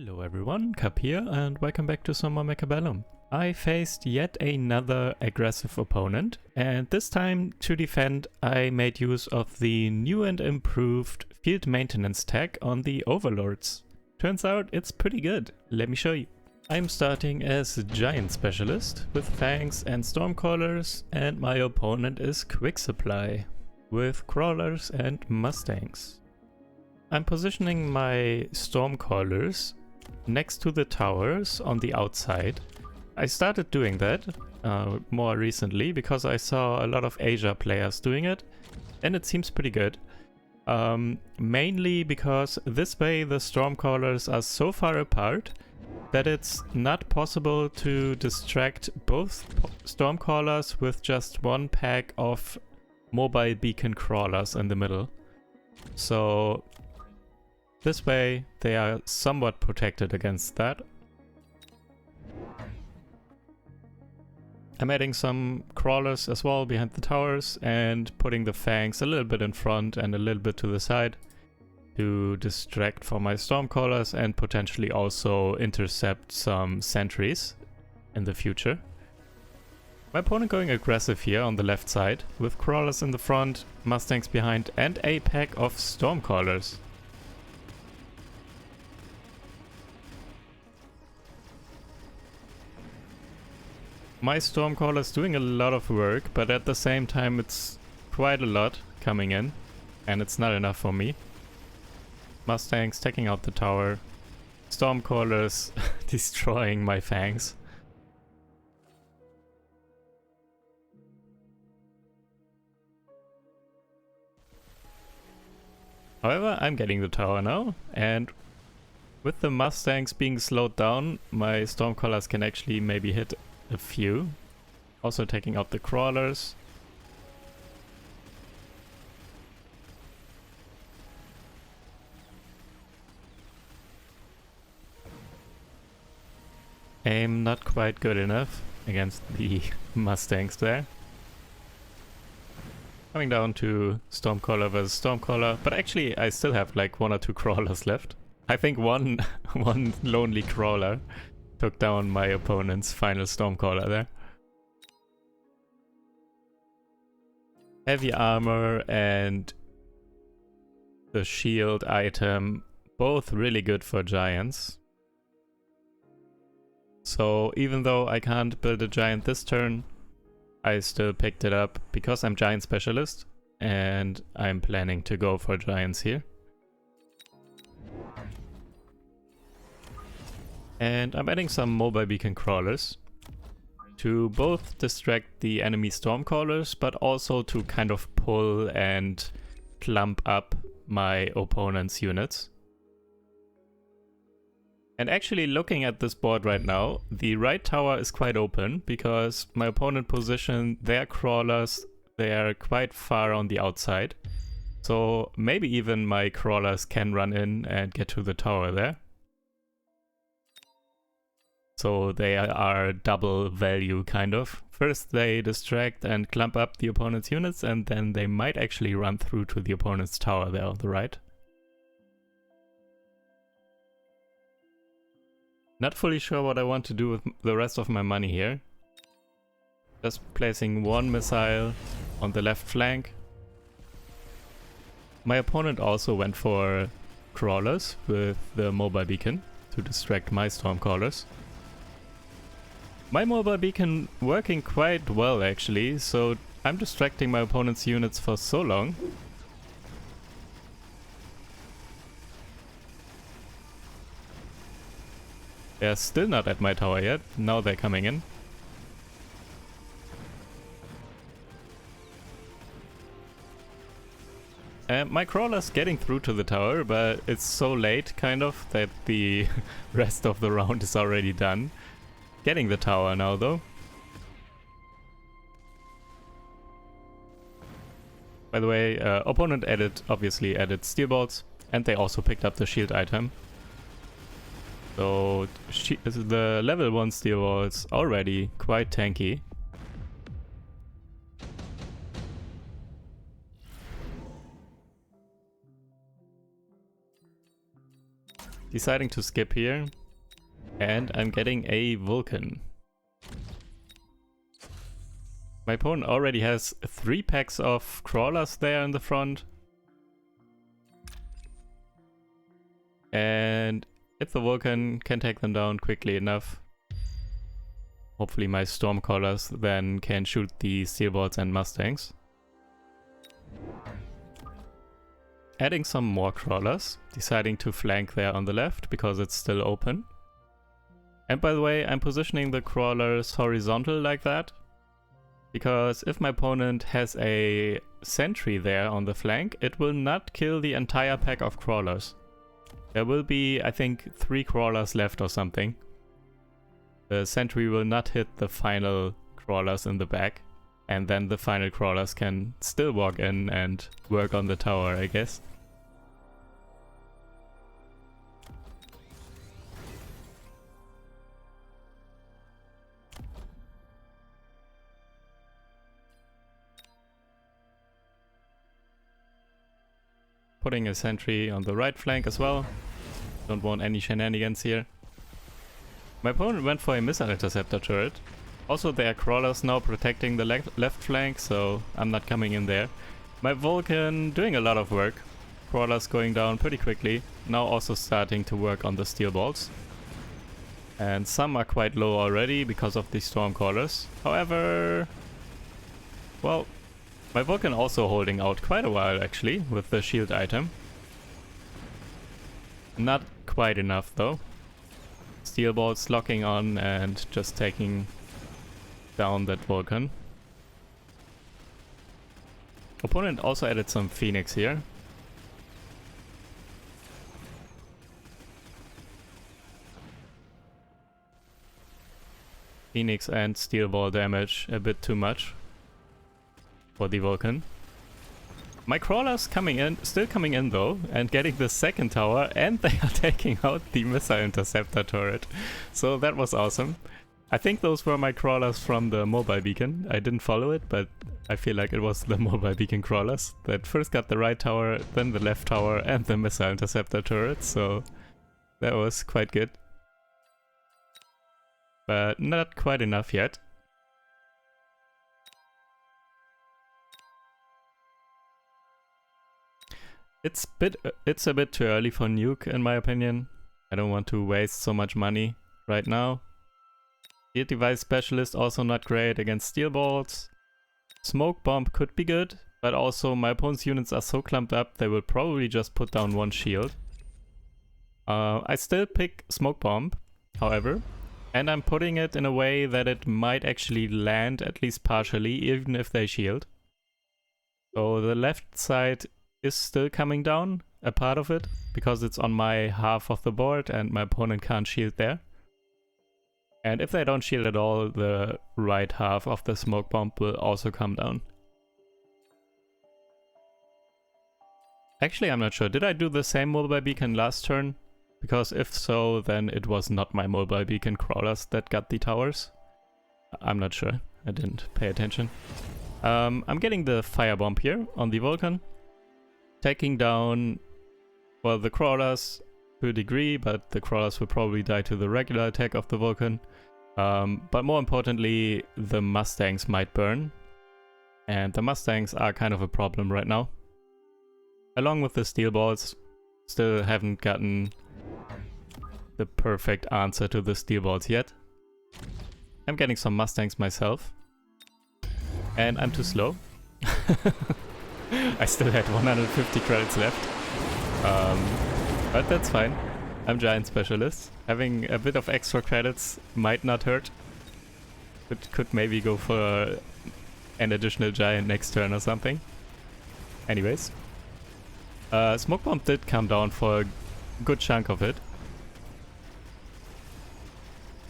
Hello everyone, Cap here and welcome back to some more Mechabellum. I faced yet another aggressive opponent, and this time to defend I made use of the new and improved field maintenance tech on the Overlords. Turns out it's pretty good, let me show you. I'm starting as a giant specialist with fangs and stormcallers, and my opponent is quick supply with crawlers and mustangs. I'm positioning my stormcallers next to the towers on the outside. I started doing that more recently because I saw a lot of Asia players doing it, and it seems pretty good. Mainly because this way the stormcallers are so far apart that it's not possible to distract both stormcallers with just one pack of mobile beacon crawlers in the middle. So this way they are somewhat protected against that. I'm adding some crawlers as well behind the towers and putting the fangs a little bit in front and a little bit to the side to distract from my stormcallers and potentially also intercept some sentries in the future. My opponent going aggressive here on the left side with crawlers in the front, mustangs behind and a pack of stormcallers. My stormcaller is doing a lot of work, but at the same time it's quite a lot coming in, and it's not enough for me. Mustangs taking out the tower, stormcallers destroying my fangs. However, I'm getting the tower now, and with the mustangs being slowed down, my stormcallers can actually maybe hit a few. Also taking out the crawlers. Aim not quite good enough against the mustangs there. Coming down to stormcaller versus stormcaller, but actually I still have like one or two crawlers left. I think one lonely crawler took down my opponent's final stormcaller there. Heavy armor and the shield item, both really good for giants. So even though I can't build a giant this turn, I still picked it up because I'm giant specialist and I'm planning to go for giants here. And I'm adding some mobile beacon crawlers to both distract the enemy stormcallers, but also to kind of pull and clump up my opponent's units. And actually looking at this board right now, the right tower is quite open because my opponent positioned their crawlers, they are quite far on the outside. So maybe even my crawlers can run in and get to the tower there. So they are double value kind of. First they distract and clump up the opponent's units, and then they might actually run through to the opponent's tower there on the right. Not fully sure what I want to do with the rest of my money here. Just placing one missile on the left flank. My opponent also went for crawlers with the mobile beacon to distract my stormcallers. My mobile beacon working quite well actually, so I'm distracting my opponent's units for so long. They're still not at my tower yet, now they're coming in. My crawler's getting through to the tower, but it's so late kind of that the rest of the round is already done. Getting the tower now though. By the way, opponent obviously added steel bolts, and they also picked up the shield item. So the level 1 steel bolts already quite tanky. deciding to skip here. And I'm getting a Vulcan. My opponent already has 3 packs of crawlers there in the front. And if the Vulcan can take them down quickly enough, hopefully my Stormcallers then can shoot the Steel Balls and Mustangs. Adding some more crawlers, deciding to flank there on the left because it's still open. And by the way, I'm positioning the crawlers horizontal like that, because if my opponent has a sentry there on the flank, it will not kill the entire pack of crawlers. There will be, I think, 3 crawlers left or something. The sentry will not hit the final crawlers in the back, and then the final crawlers can still walk in and work on the tower, I guess. Putting a sentry on the right flank as well. Don't want any shenanigans here. My opponent went for a missile interceptor turret. Also there are crawlers now protecting the left flank, so I'm not coming in there. My Vulcan doing a lot of work. Crawlers going down pretty quickly. Now also starting to work on the steel balls. And some are quite low already because of the Stormcallers. However, well, my Vulcan also holding out quite a while actually with the shield item. Not quite enough though. Steel balls locking on and just taking down that Vulcan. Opponent also added some Phoenix here. Phoenix and steel ball damage a bit too much for the Vulcan. My crawlers coming in, still coming in though, and getting the second tower, and they are taking out the missile interceptor turret. So that was awesome. I think those were my crawlers from the mobile beacon. I didn't follow it, but I feel like it was the mobile beacon crawlers that first got the right tower, then the left tower, and the missile interceptor turret. So that was quite good. But not quite enough yet. It's a bit too early for nuke in my opinion. I don't want to waste so much money right now. Shield device specialist also not great against steel balls. Smoke bomb could be good, but also my opponent's units are so clumped up they will probably just put down one shield. I still pick smoke bomb, however, and I'm putting it in a way that it might actually land at least partially, even if they shield. So the left side is still coming down, a part of it, because it's on my half of the board and my opponent can't shield there. And if they don't shield at all, the right half of the smoke bomb will also come down. Actually, I'm not sure. Did I do the same mobile beacon last turn? Because if so, then it was not my mobile beacon crawlers that got the towers. I'm not sure. I didn't pay attention. I'm getting the firebomb here on the Vulcan. Taking down, well, the crawlers to a degree, but the crawlers will probably die to the regular attack of the Vulcan. But more importantly, the Mustangs might burn. And the Mustangs are kind of a problem right now. Along with the steel balls, still haven't gotten the perfect answer to the steel balls yet. I'm getting some Mustangs myself. And I'm too slow. I still had 150 credits left. But that's fine. I'm giant specialist. Having a bit of extra credits might not hurt. Could maybe go for an additional giant next turn or something. Anyways. Smoke bomb did come down for a good chunk of it.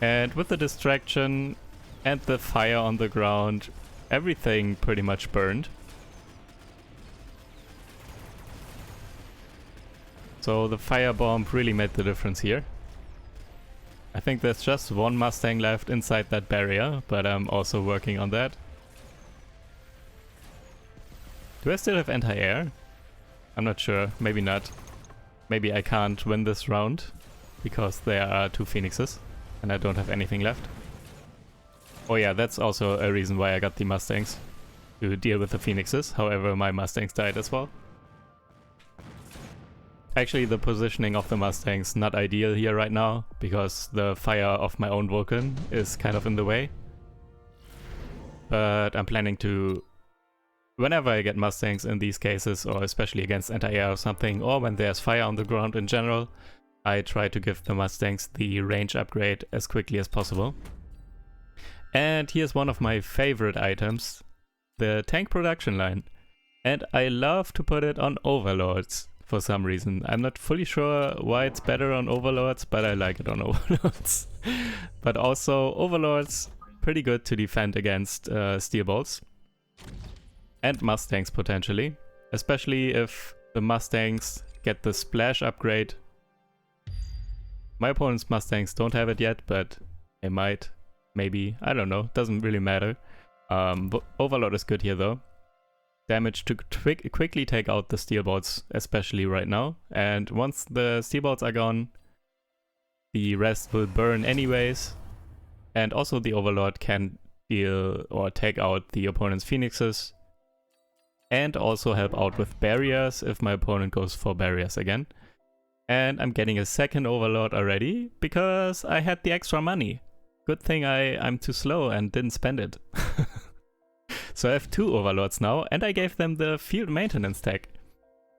And with the distraction and the fire on the ground, everything pretty much burned. So the firebomb really made the difference here. I think there's just one Mustang left inside that barrier, but I'm also working on that. Do I still have anti-air? I'm not sure, maybe not. Maybe I can't win this round because there are 2 phoenixes and I don't have anything left. Oh yeah, that's also a reason why I got the Mustangs, to deal with the phoenixes. However, my Mustangs died as well. Actually, the positioning of the Mustangs not ideal here right now, because the fire of my own Vulcan is kind of in the way. But I'm planning to, whenever I get Mustangs in these cases, or especially against anti-air or something, or when there's fire on the ground in general, I try to give the Mustangs the range upgrade as quickly as possible. And here's one of my favorite items, the tank production line. And I love to put it on Overlords for some reason. I'm not fully sure why it's better on Overlords, but I like it on Overlords. But also Overlords, pretty good to defend against steel bolts. And Mustangs potentially. Especially if the Mustangs get the splash upgrade. My opponent's Mustangs don't have it yet, but they might. Maybe. I don't know. Doesn't really matter. Overlord is good here though. Damage to quickly take out the steel bolts, especially right now. And once the steel bolts are gone, the rest will burn anyways. And also the Overlord can deal or take out the opponent's phoenixes. And also help out with barriers if my opponent goes for barriers again. And I'm getting a second Overlord already because I had the extra money. Good thing I'm too slow and didn't spend it. So I have 2 Overlords now, and I gave them the field maintenance tag.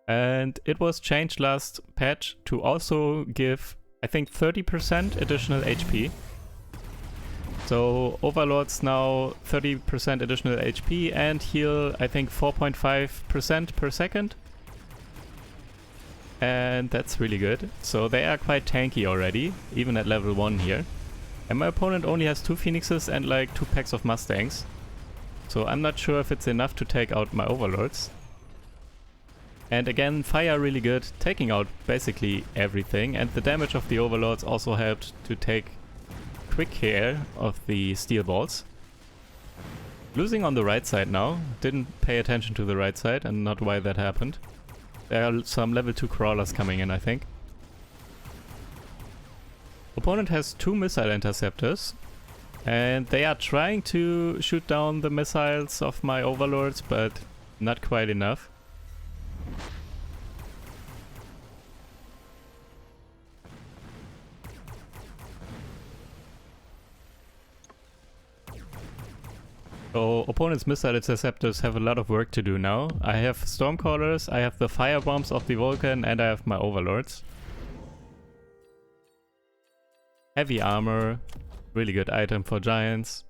And it was changed last patch to also give, I think, 30% additional HP. So Overlords now 30% additional HP and heal, I think, 4.5% per second. And that's really good. So they are quite tanky already, even at level 1 here. And my opponent only has 2 Phoenixes and like 2 packs of Mustangs. So I'm not sure if it's enough to take out my Overlords. And again, fire really good, taking out basically everything. And the damage of the Overlords also helped to take quick care of the steel balls. Losing on the right side now. Didn't pay attention to the right side and not why that happened. There are some level 2 crawlers coming in, I think. Opponent has 2 missile interceptors. And they are trying to shoot down the missiles of my Overlords, but not quite enough. So opponent's missile interceptors have a lot of work to do now. I have Stormcallers, I have the fire bombs of the Vulcan, and I have my Overlords. Heavy armor. Really good item for giants.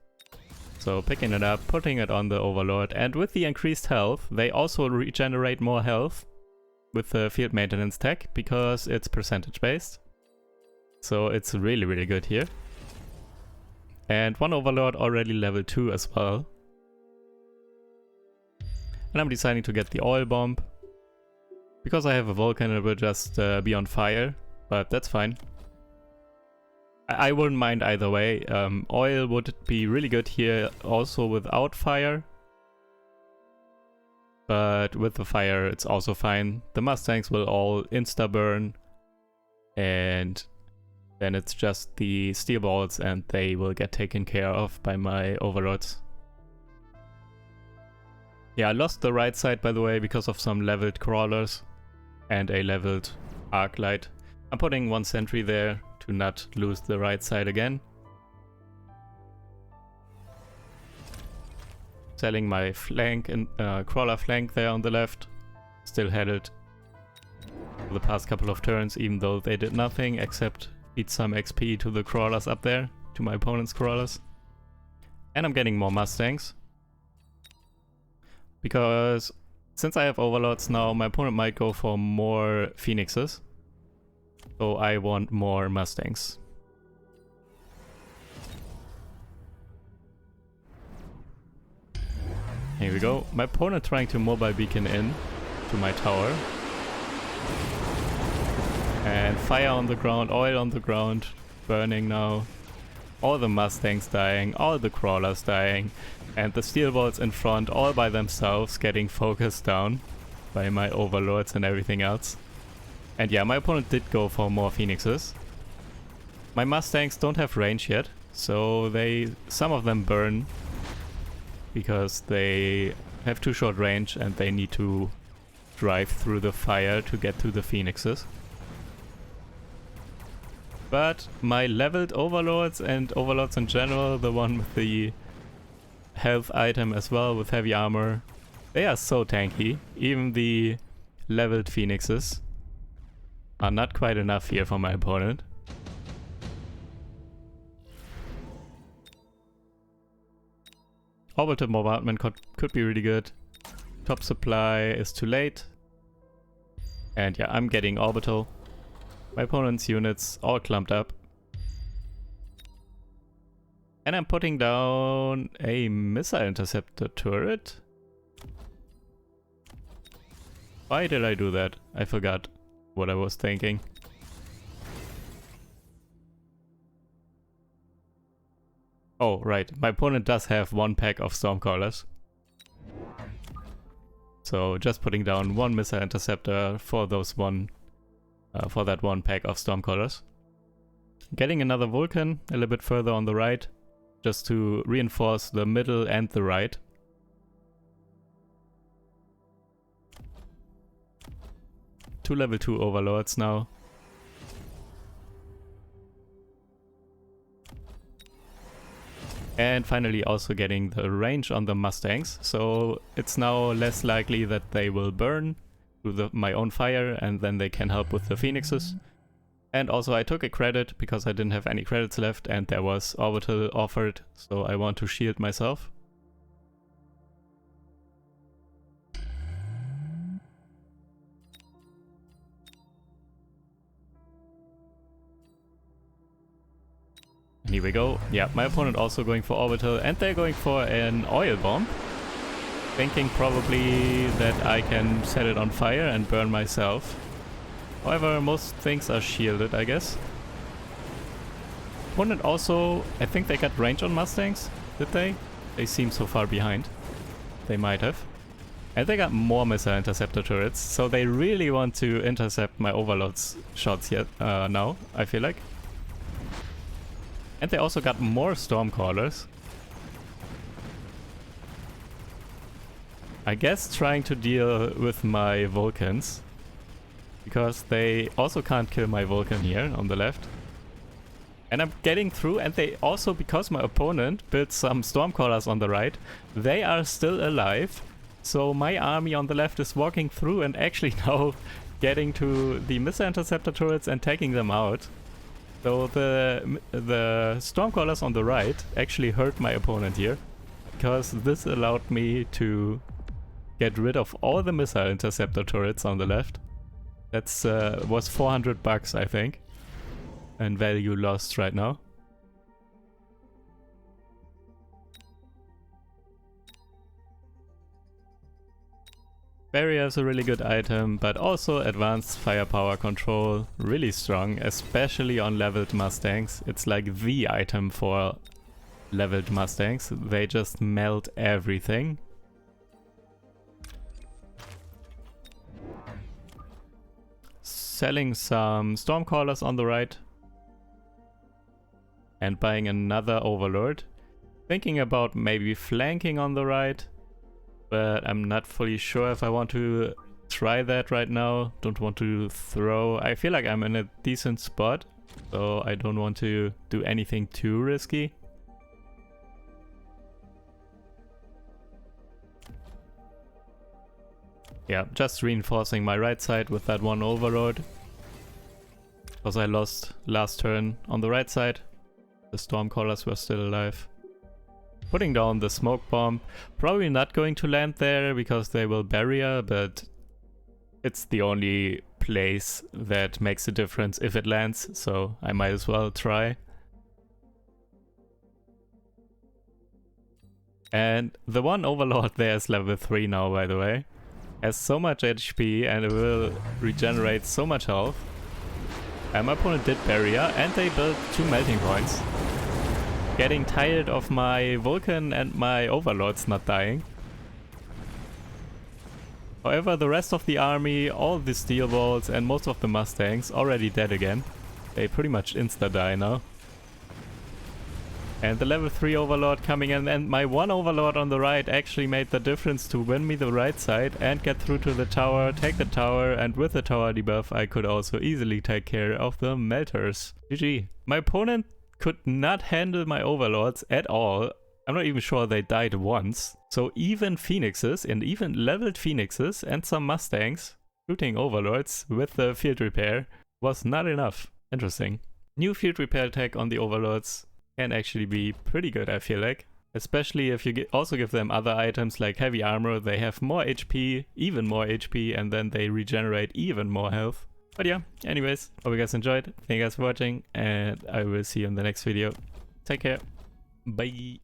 So picking it up, putting it on the Overlord, and with the increased health, they also regenerate more health with the field maintenance tech because it's percentage based. So it's really, really good here. And one Overlord already level 2 as well. And I'm deciding to get the oil bomb. Because I have a Vulcan, it will just be on fire, but that's fine. I wouldn't mind either way. Oil would be really good here also without fire. But with the fire it's also fine. The Mustangs will all insta-burn. And then it's just the steel balls and they will get taken care of by my Overlords. Yeah, I lost the right side by the way because of some leveled crawlers and a leveled arc light. I'm putting 1 sentry there to not lose the right side again. Selling my flank and crawler flank there on the left. Still had it for the past couple of turns, even though they did nothing except feed some XP to the crawlers up there, to my opponent's crawlers. And I'm getting more Mustangs. Because since I have Overlords now, my opponent might go for more Phoenixes. So I want more Mustangs. Here we go. My opponent trying to mobile beacon in to my tower. And fire on the ground, oil on the ground, burning now. All the Mustangs dying, all the crawlers dying. And the steel bolts in front all by themselves getting focused down by my Overlords and everything else. And yeah, my opponent did go for more Phoenixes. My Mustangs don't have range yet, so some of them burn because they have too short range and they need to drive through the fire to get to the Phoenixes. But my leveled Overlords and Overlords in general, the one with the health item as well with heavy armor, they are so tanky. Even the leveled Phoenixes are not quite enough here for my opponent. Orbital bombardment could be really good. Top supply is too late. And yeah, I'm getting orbital. My opponent's units all clumped up. And I'm putting down a missile interceptor turret. Why did I do that? I forgot what I was thinking. Oh, right. My opponent does have one pack of Stormcallers. So just putting down one missile interceptor for those for that one pack of Stormcallers. Getting another Vulcan a little bit further on the right, just to reinforce the middle and the right. Two level 2 Overlords now. And finally also getting the range on the Mustangs, so it's now less likely that they will burn through my own fire and then they can help with the Phoenixes. And also I took a credit because I didn't have any credits left and there was orbital offered, so I want to shield myself. And here we go. Yeah, my opponent also going for orbital and they're going for an oil bomb. Thinking probably that I can set it on fire and burn myself. However, most things are shielded, I guess. Opponent also, I think they got range on Mustangs, did they? They seem so far behind. They might have. And they got more missile interceptor turrets, so they really want to intercept my Overlord's shots yet now, I feel like. And they also got more Stormcallers. I guess trying to deal with my Vulcans. Because they also can't kill my Vulcan here on the left. And I'm getting through, and they also, because my opponent built some Stormcallers on the right, they are still alive. So my army on the left is walking through and actually now getting to the missile interceptor turrets and taking them out. So the Stormcallers on the right actually hurt my opponent here, because this allowed me to get rid of all the missile interceptor turrets on the left. That's was $400, I think, and value lost right now. Barrier is a really good item, but also advanced firepower control, really strong, especially on leveled Mustangs. It's like the item for leveled Mustangs. They just melt everything. Selling some Stormcallers on the right. And buying another Overlord. Thinking about maybe flanking on the right. But I'm not fully sure if I want to try that right now. Don't want to throw. I feel like I'm in a decent spot, so I don't want to do anything too risky. Yeah, just reinforcing my right side with that one Overlord. Because I lost last turn on the right side. The Stormcallers were still alive. Putting down the smoke bomb. Probably not going to land there because they will barrier, but it's the only place that makes a difference if it lands, so I might as well try. And the one Overlord there is level 3 now, by the way. Has so much HP and it will regenerate so much health. And my opponent did barrier and they built 2 melting points. Getting tired of my Vulcan and my Overlords not dying. However, the rest of the army, all the steel balls and most of the Mustangs already dead again. They pretty much insta-die now. And the level 3 Overlord coming in, and my one Overlord on the right actually made the difference to win me the right side and get through to the tower, take the tower, and with the tower debuff I could also easily take care of the melters. GG. My opponent could not handle my Overlords at all. I'm not even sure they died once. So even Phoenixes, and even leveled Phoenixes and some Mustangs shooting Overlords with the field repair was not enough. Interesting. New field repair tech on the Overlords can actually be pretty good, I feel like. Especially if you also give them other items like heavy armor, they have more HP, even more HP, and then they regenerate even more health. But yeah, anyways, hope you guys enjoyed. Thank you guys for watching, and I will see you in the next video. Take care. Bye.